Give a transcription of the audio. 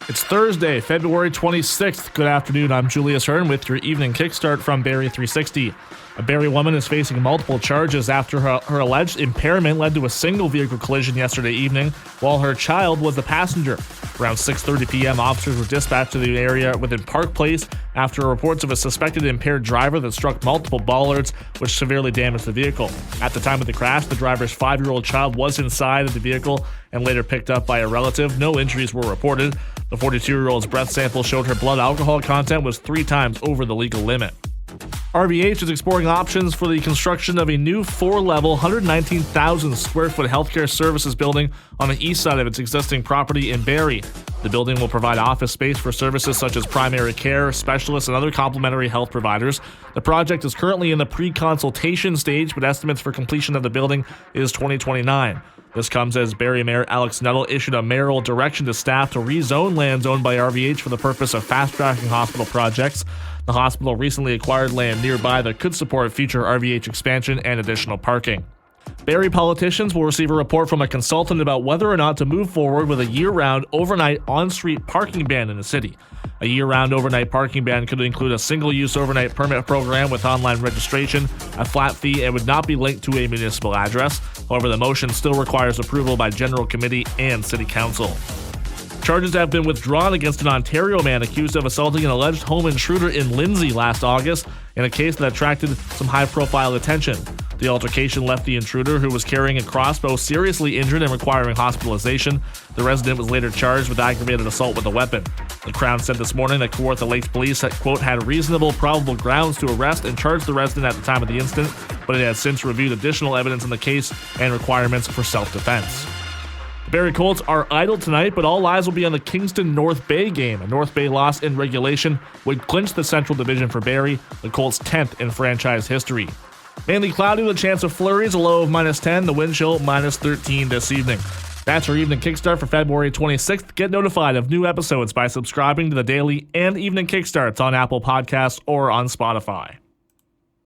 It's Thursday, February 26th. Good afternoon, I'm Julius Hearn with your evening kickstart from Barrie 360. A Barrie woman is facing multiple charges after her alleged impairment led to a single vehicle collision yesterday evening while her child was the passenger. Around 6:30 p.m., officers were dispatched to the area within Park Place after reports of a suspected impaired driver that struck multiple bollards, which severely damaged the vehicle. At the time of the crash, the driver's 5-year-old child was inside of the vehicle and later picked up by a relative. No injuries were reported. The 42-year-old's breath sample showed her blood alcohol content was 3 times over the legal limit. RVH is exploring options for the construction of a new 4-level, 119,000 square foot healthcare services building on the east side of its existing property in Barrie. The building will provide office space for services such as primary care, specialists, and other complementary health providers. The project is currently in the pre-consultation stage, but estimates for completion of the building is 2029. This comes as Barrie Mayor Alex Nuttall issued a mayoral direction to staff to rezone lands owned by RVH for the purpose of fast-tracking hospital projects. The hospital recently acquired land nearby that could support future RVH expansion and additional parking. Barrie politicians will receive a report from a consultant about whether or not to move forward with a year-round overnight on-street parking ban in the city. A year-round overnight parking ban could include a single-use overnight permit program with online registration, a flat fee, and would not be linked to a municipal address. However, the motion still requires approval by General Committee and City Council. Charges have been withdrawn against an Ontario man accused of assaulting an alleged home intruder in Lindsay last August in a case that attracted some high-profile attention. The altercation left the intruder, who was carrying a crossbow, seriously injured and requiring hospitalization. The resident was later charged with aggravated assault with a weapon. The Crown said this morning that Kawartha Lakes Police had, quote, had reasonable probable grounds to arrest and charge the resident at the time of the incident, but it has since reviewed additional evidence in the case and requirements for self-defense. The Barrie Colts are idle tonight, but all eyes will be on the Kingston-North Bay game. A North Bay loss in regulation would clinch the Central Division for Barrie, the Colts' 10th in franchise history. Mainly cloudy with a chance of flurries, a low of -10, the wind chill -13 this evening. That's our evening kickstart for February 26th. Get notified of new episodes by subscribing to the daily and evening kickstarts on Apple Podcasts or on Spotify.